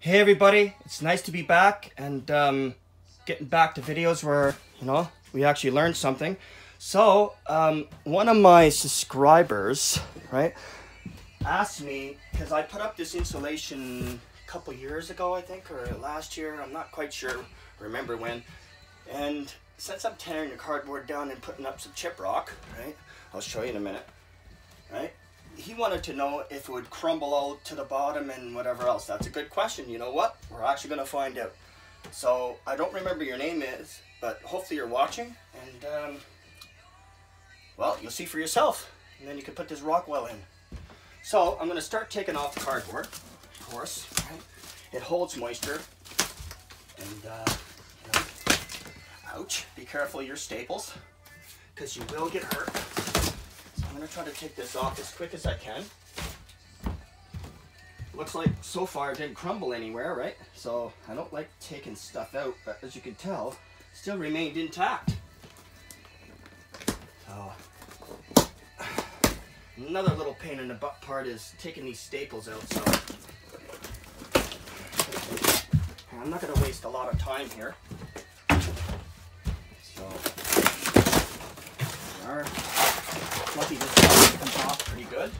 Hey everybody, it's nice to be back and getting back to videos where, we actually learned something. So, one of my subscribers, right, asked me, because I put up this insulation a couple years ago, I think, or last year, I'm not quite sure, remember when. And since I'm tearing the cardboard down and putting up some chip rock, right, I'll show you in a minute, right? He wanted to know if it would crumble out to the bottom and whatever else. That's a good question. You know what? We're actually going to find out. So, I don't remember your name is, but hopefully you're watching. And, well, you'll see for yourself. And then you can put this rock well in. So, I'm going to start taking off the cardboard, of course. Right? It holds moisture. And, ouch. Be careful of your staples, because you will get hurt. I'm going to try to take this off as quick as I can. Looks like so far it didn't crumble anywhere, right? So I don't like taking stuff out, but as you can tell, still remained intact. So another little pain in the butt part is taking these staples out. So I'm not going to waste a lot of time here. So there. Lucky this comes off pretty good,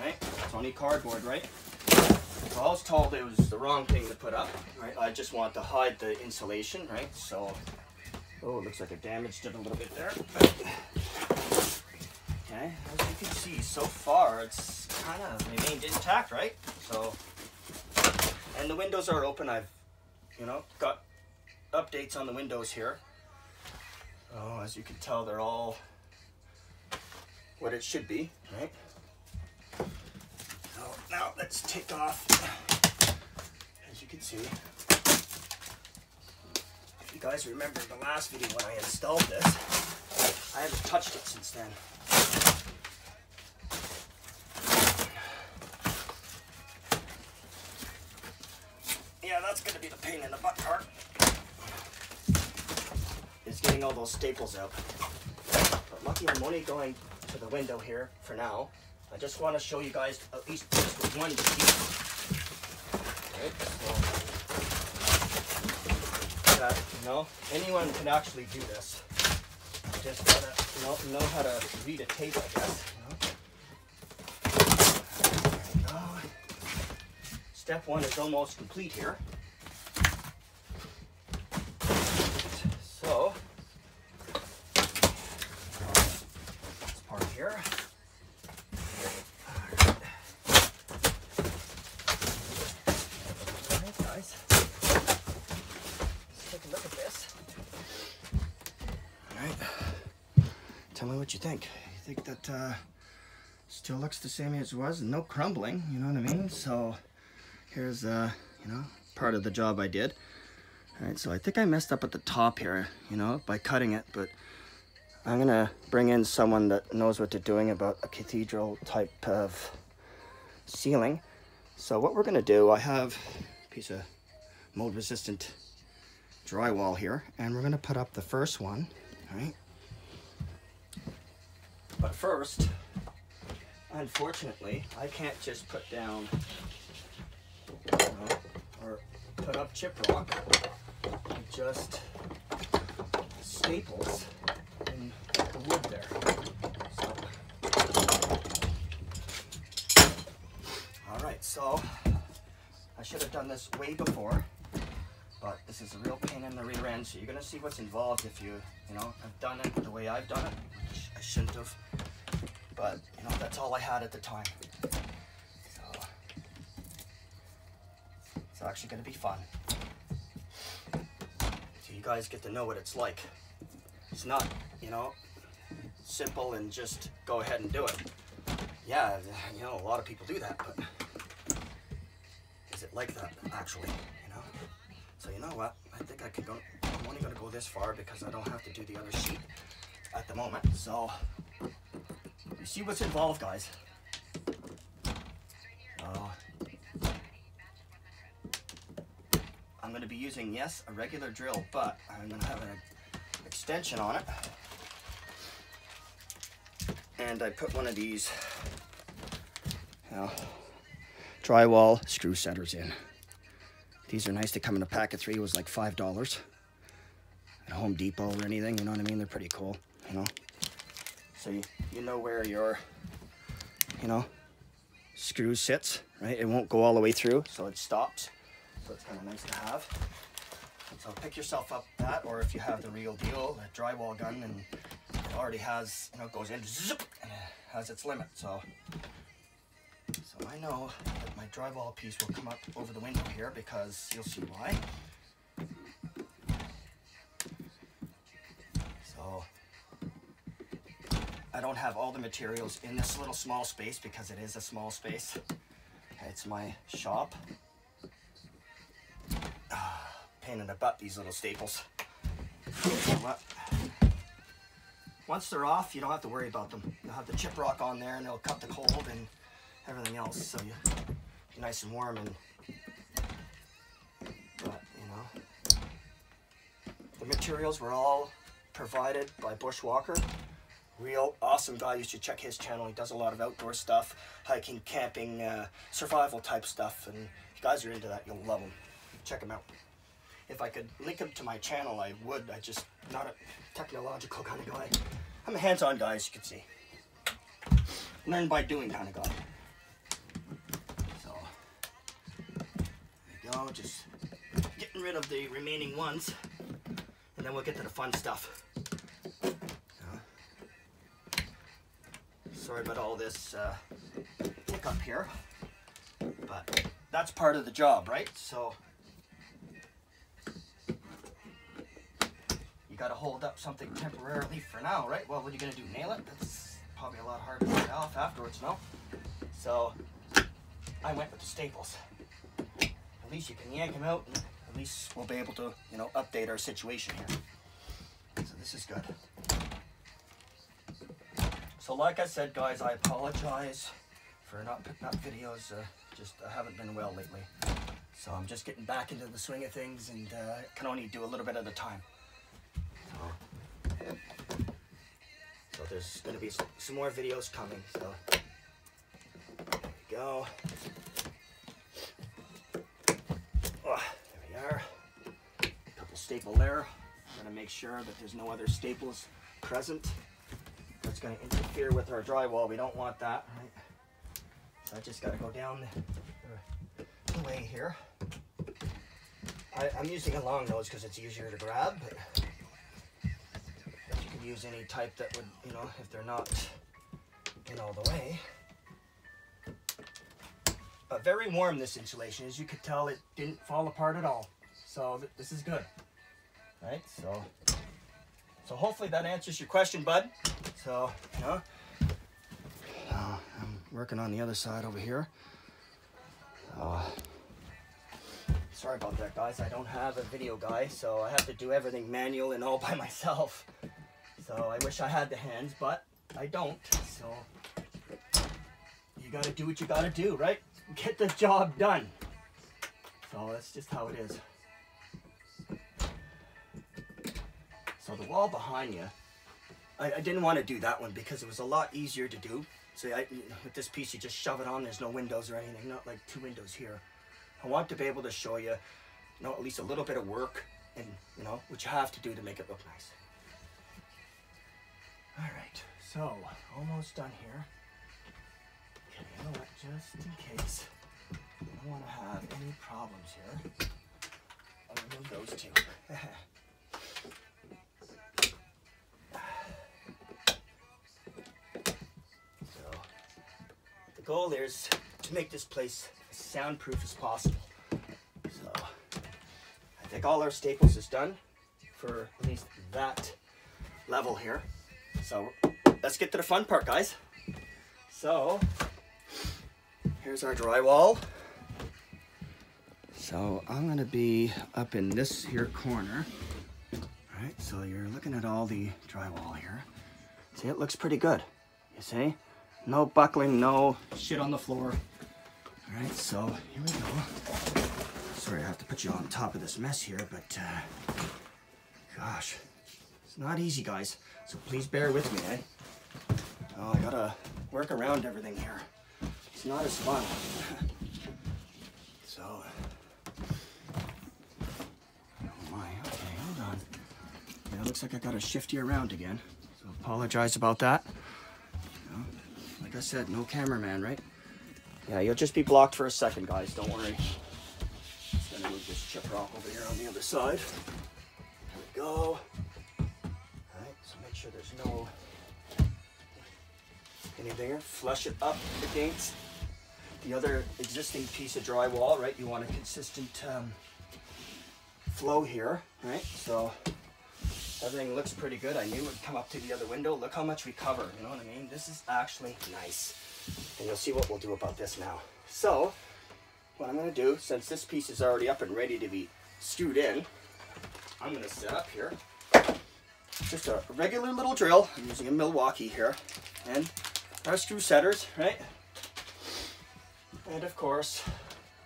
right? It's only cardboard, right? So I was told it was the wrong thing to put up, right? I just want to hide the insulation, right? So, oh, it looks like I damaged it a little bit there. Okay, as you can see, so far it's kind of remained intact, right? So, and the windows are open. I've, got updates on the windows here. Oh, as you can tell, they're all what it should be, right? So now let's take off, as you can see. If you guys remember the last video when I installed this, I haven't touched it since then. Yeah, that's gonna be the pain in the butt part, is getting all those staples out. But lucky I'm only going to the window here for now. I just want to show you guys at least just one to see. Right, so that, anyone can actually do this. You just gotta know how to read a tape, I guess. There we go. Step one is almost complete here. So here. Alright guys, let's take a look at this. Alright, tell me what you think. You think that still looks the same as it was, no crumbling, you know what I mean? So here's part of the job I did. Alright, so I think I messed up at the top here, by cutting it, but I'm gonna bring in someone that knows what they're doing about a cathedral type of ceiling. So what we're gonna do, I have a piece of mold resistant drywall here, and we're gonna put up the first one, right? But first, unfortunately, I can't just put down or put up chip rock with just staples in the wood there. So, alright, so I should have done this way before, but this is a real pain in the rear end, so you're going to see what's involved if you, have done it the way I've done it, which I shouldn't have, but, that's all I had at the time. So, it's actually going to be fun. So you guys get to know what it's like. It's not, simple and just go ahead and do it. Yeah, a lot of people do that, but is it like that, actually, So you know what? I think I can go, I'm only going to go this far because I don't have to do the other sheet at the moment. So, you see what's involved, guys. I'm going to be using, yes, a regular drill, but I'm going to have an extension on it. And I put one of these drywall screw setters in. These are nice. They come in a pack of 3. It was like $5 at Home Depot or anything, you know what I mean? They're pretty cool, you know? So you know where your, you know, screw sits, right? It won't go all the way through, so it stops. So it's kind of nice to have. So pick yourself up that, or if you have the real deal, a drywall gun, and it already has, you know, it goes in, zip, and it has its limit. So I know that my drywall piece will come up over the window here, because you'll see why. So I don't have all the materials in this little small space, because it is a small space. It's my shop. Pain in the butt, these little staples. But once they're off, you don't have to worry about them. You'll have the chip rock on there, and it'll cut the cold and everything else, so you're nice and warm. And but you know, the materials were all provided by Bushwalker. Real awesome guy. You should check his channel. He does a lot of outdoor stuff, hiking, camping, survival type stuff, and if you guys are into that, you'll love him. Check him out. If I could link him to my channel, I would. I just not a technological kind of guy. I'm a hands-on guy, as you can see. Learn by doing kind of guy. So there you go. Just getting rid of the remaining ones, and then we'll get to the fun stuff. Sorry about all this hiccup here, but that's part of the job, right? So you got to hold up something temporarily for now, right? Well, what are you going to do, nail it? That's probably a lot harder to get off afterwards, no? So I went with the staples. At least you can yank them out, and at least we'll be able to, you know, update our situation here. So this is good. So like I said, guys, I apologize for not putting up videos. Just I haven't been well lately. So I'm just getting back into the swing of things, and can only do a little bit at a time. So there's going to be some more videos coming. So there we go. Oh, there we are. A couple staple there. I'm going to make sure that there's no other staples present. That's going to interfere with our drywall. We don't want that, right? So I just got to go down the way here. I'm using a long nose because it's easier to grab, but you can use any type that would, you know, if they're not in all the way. But very warm, this insulation. As you could tell, it didn't fall apart at all. So this is good, right? So hopefully that answers your question, bud. So, you know, I'm working on the other side over here. Sorry about that, guys. I don't have a video guy, so I have to do everything manual and all by myself. So I wish I had the hands, but I don't. So you gotta do what you gotta do, right? Get the job done. So that's just how it is. So the wall behind you, I didn't want to do that one because it was a lot easier to do. So with this piece, you just shove it on. There's no windows or anything, not like 2 windows here. I want to be able to show you, you know, at least a little bit of work and, you know, what you have to do to make it look nice. All right, so almost done here. Okay, you know what, just in case I don't want to have any problems here, I'll remove those two. The goal here is to make this place as soundproof as possible. So I think all our staples is done for at least that level here. So let's get to the fun part, guys. So here's our drywall. So I'm gonna be up in this here corner. All right, so you're looking at all the drywall here. See, it looks pretty good, you see? No buckling, no shit on the floor. All right, so here we go. Sorry, I have to put you on top of this mess here, but gosh, it's not easy, guys. So please bear with me, eh? Oh, I gotta work around everything here. It's not as fun. So it looks like I gotta shift you around again. So apologize about that. You know, like I said, no cameraman, right? Yeah, you'll just be blocked for a second, guys. Don't worry. Just gonna move this chip rock over here on the other side. There we go. All right, so make sure there's no anything there. Flush it up against the other existing piece of drywall, right? You want a consistent flow here, right? So everything looks pretty good. I knew it would come up to the other window. Look how much we cover, you know what I mean? This is actually nice. And you'll see what we'll do about this now. So what I'm gonna do, since this piece is already up and ready to be screwed in, I'm gonna set up here just a regular little drill. I'm using a Milwaukee here, and our screw setters, right? And of course,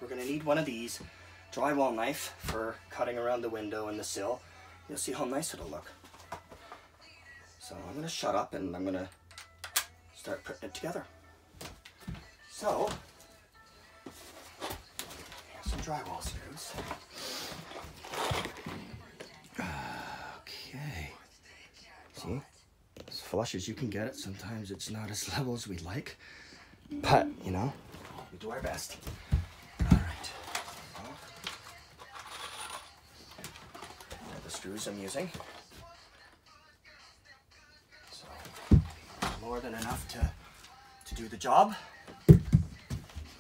we're gonna need one of these drywall knife for cutting around the window and the sill. You'll see how nice it'll look. So I'm gonna shut up and I'm gonna start putting it together. So, here's some drywall screws. Okay. See? As flush as you can get it. Sometimes it's not as level as we'd like. But, you know, we do our best. Alright. So, the screws I'm using. So, more than enough to do the job.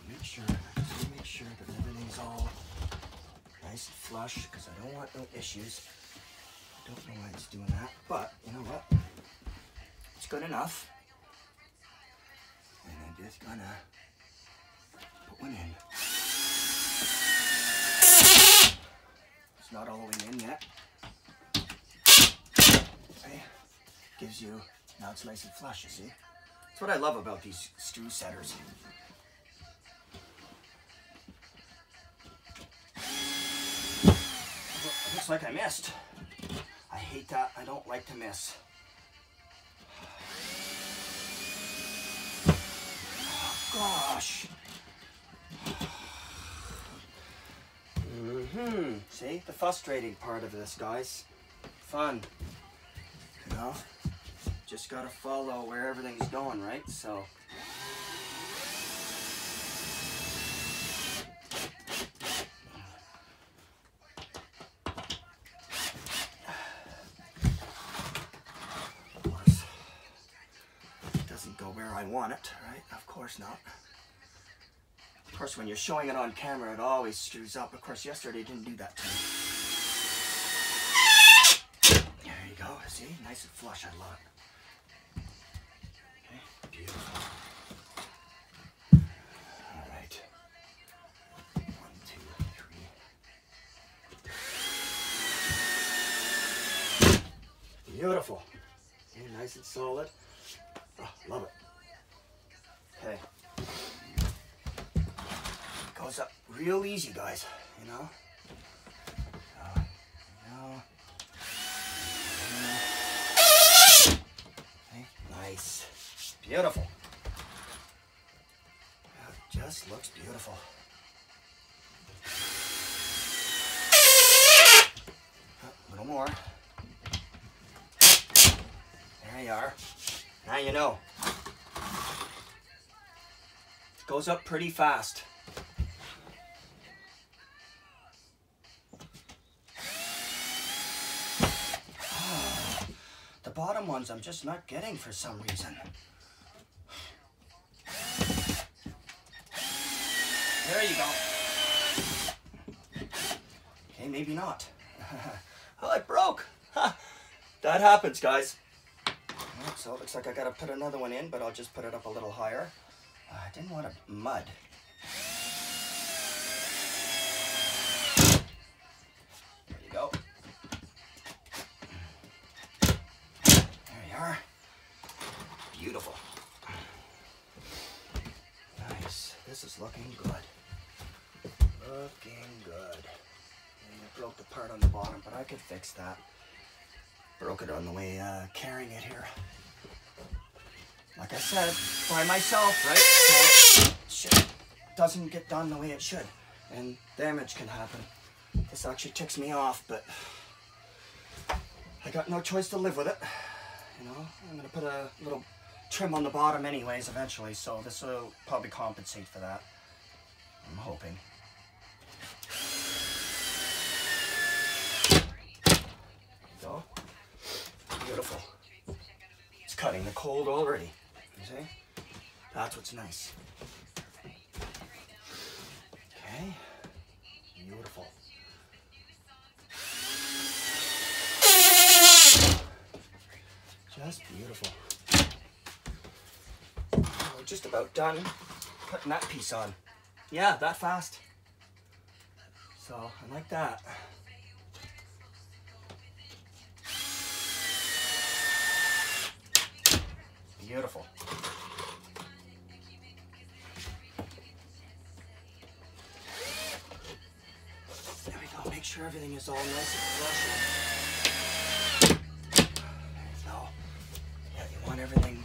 Make sure that everything's all nice and flush, because I don't want no issues. Don't know why it's doing that, but you know what? It's good enough. And I'm just gonna put one in. It's not all the way in yet. Okay. Gives you, now it's nice and flush, you see? That's what I love about these screw setters. Looks like I missed. I hate that. I don't like to miss. Oh, gosh. See, the frustrating part of this, guys. Fun. You know? Just gotta follow where everything's going, right? So. I want it, right? Of course not. Of course, when you're showing it on camera, it always screws up. Of course, yesterday it didn't do that to me. There you go. See? Nice and flush. I love it. Okay, beautiful. All right. 1, 2, 3. Beautiful. Okay, nice and solid. Oh, love it. Okay. Goes up real easy, guys, you know? Okay, nice. Beautiful. That just looks beautiful. A little more. There you are. Now you know. It goes up pretty fast. The bottom ones I'm just not getting for some reason. There you go. Okay, maybe not. Oh, it broke. That happens, guys. So it looks like I gotta put another one in, but I'll just put it up a little higher. I didn't want to mud. There you go. There you are. Beautiful. Nice. This is looking good. Looking good. And it broke the part on the bottom, but I could fix that. Broke it on the way carrying it here. Like I said, by myself, right? So shit doesn't get done the way it should, and damage can happen. This actually ticks me off, but I got no choice to live with it. You know, I'm gonna put a little trim on the bottom anyways eventually, so this will probably compensate for that. I'm hoping. There you go. Beautiful. It's cutting the cold already. You see? That's what's nice. Okay. Beautiful. Just beautiful. We're just about done putting that piece on. Yeah, that fast. So I like that. Beautiful. There we go. Make sure everything is all nice and flush. There you go. Yeah, you want everything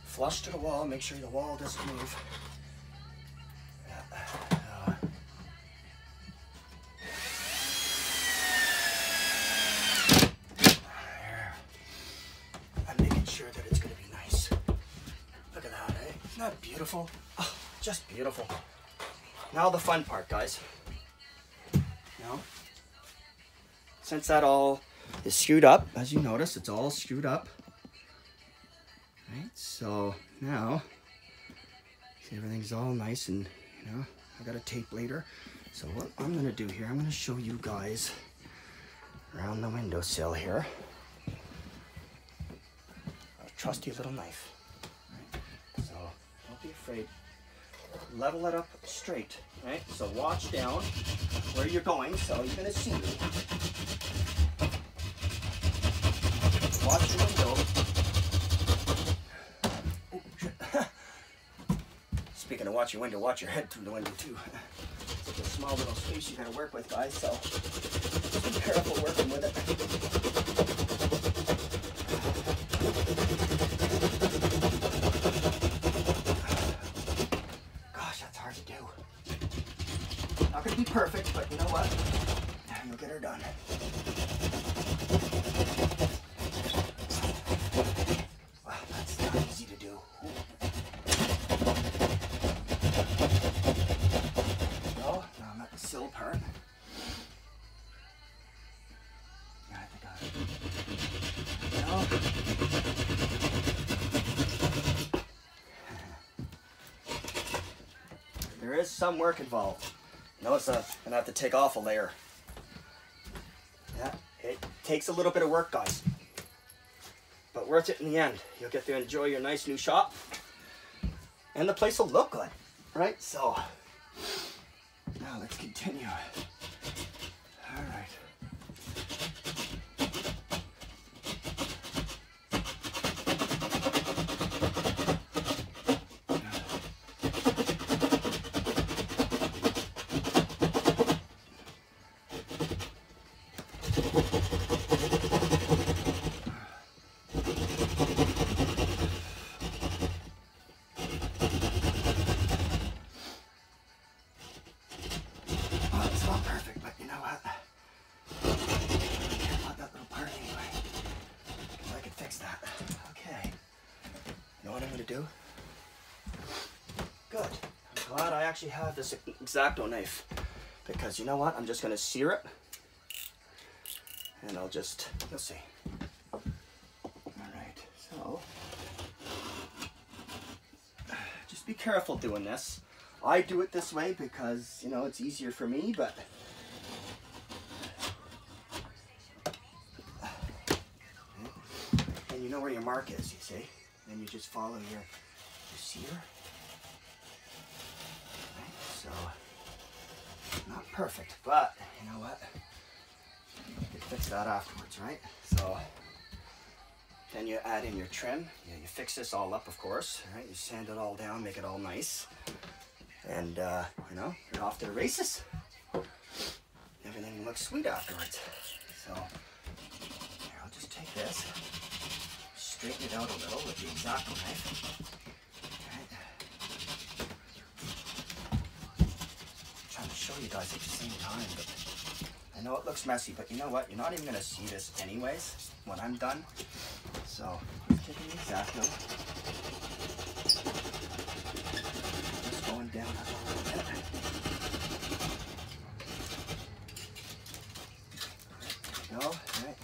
flush to the wall. Make sure the wall doesn't move. Sure that it's going to be nice. Look at that, eh? Isn't that beautiful? Oh, just beautiful. Now the fun part, guys. Now, since that all is screwed up, as you notice, it's all screwed up. Right, so now, see, everything's all nice and, you know, I got a tape later. So what I'm going to do here, I'm going to show you guys around the windowsill here. Trusty little knife. Right? So don't be afraid. Level it up straight. Right? So watch down where you're going. So you're gonna see me. Watch your window. Oh, shit. Speaking of watch your window, watch your head through the window too. It's like a small little space you gotta work with, guys. So just be careful working with it. Gosh, that's hard to do. Not gonna be perfect, but you know what? You'll get her done. Wow, that's not easy to do. No, I'm at the sill part. Yeah, I think I There is some work involved. Notice I'm gonna have to take off a layer. Yeah, it takes a little bit of work, guys, but worth it in the end. You'll get to enjoy your nice new shop, and the place will look good, right? So now let's continue. All right. Do good. I'm glad I actually have this X-Acto knife, because you know what, I'm just going to sear it and I'll just, you'll see. Alright, so just be careful doing this. I do it this way because, you know, it's easier for me, but and you know where your mark is, you see. Then you just follow your sear. Right, so, not perfect, but you know what? You can fix that afterwards, right? So, then you add in your trim. You fix this all up, of course, right? You sand it all down, make it all nice. And, you know, you're off to the races. Everything looks sweet afterwards. So, here, I'll just take this. Straighten it out a little with the X-Acto knife. Okay. Trying to show you guys at the same time, but I know it looks messy, but you know what? You're not even gonna see this anyways when I'm done. So, I'm taking the X-Acto. Just going down a little bit. There we go, right.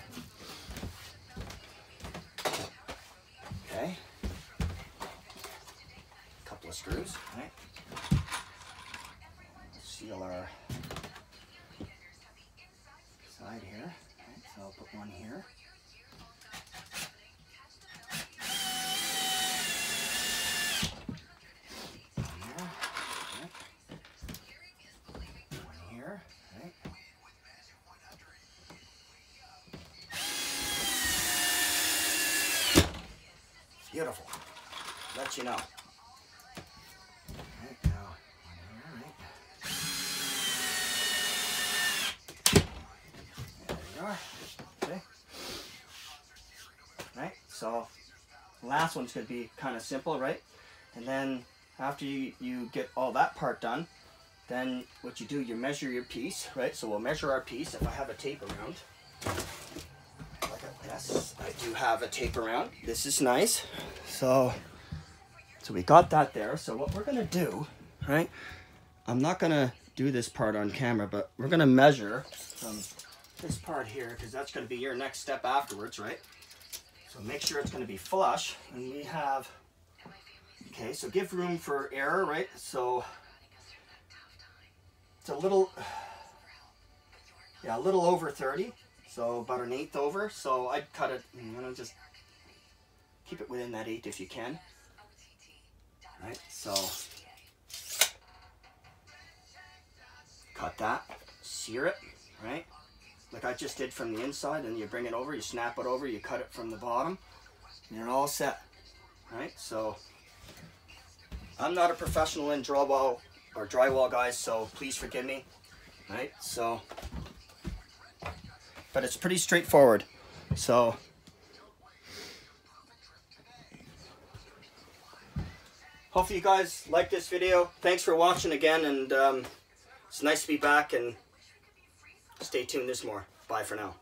Okay. A couple of screws, right? Seal our side here. Right, so I'll put one here. One there. Right. One here. Right. Beautiful. Let you know. Right, now one here, right? There we are. Okay. Right, so the last one's going to be kind of simple, right? And then after you get all that part done, then what you do, you measure your piece, right? So we'll measure our piece. If I have a tape around, yes, I do have a tape around. This is nice. So we got that there. So what we're going to do, right? I'm not going to do this part on camera, but we're going to measure from this part here, because that's going to be your next step afterwards, right? So make sure it's going to be flush. And we have, okay, so give room for error, right? So it's a little, yeah, a little over 30. So about an 1/8 over. So I'd cut it, I'm going to just keep it within that 1/8 if you can. Right, so cut that, sear it, right? Like I just did from the inside, and you bring it over, you snap it over, you cut it from the bottom, and you're all set, right? So I'm not a professional in drywall guys, so please forgive me, right? So, but it's pretty straightforward. So hopefully you guys like this video. Thanks for watching again, and it's nice to be back, and stay tuned, there's more. Bye for now.